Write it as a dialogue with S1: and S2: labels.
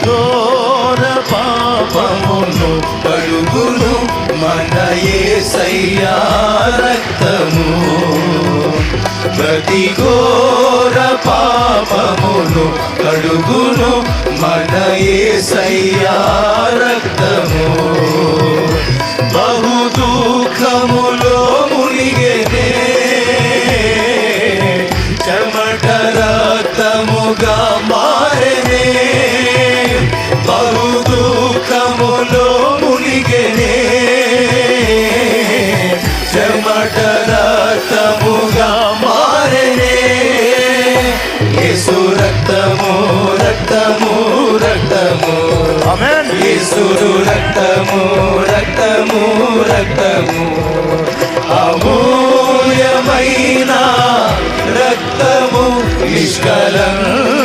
S1: ఘోర పాపమును కడుగును మన యేసయ్యా రక్తము. ప్రతి ఘోర పాపమును కడుగును మన యేసయ్యా రక్తము. బహు దుఃఖములో మునిగెనే చెమట రక్తముగా మారెనే. బహు దుఃఖములో మునిగెనే చెమట రక్తముగా మారెనే. యేసు రక్తము రక్తము రక్తము ఆమేన్. యేసు రక్తము రక్తము రక్తము అమూల్యమైన రక్తము నిష్కలంకమైన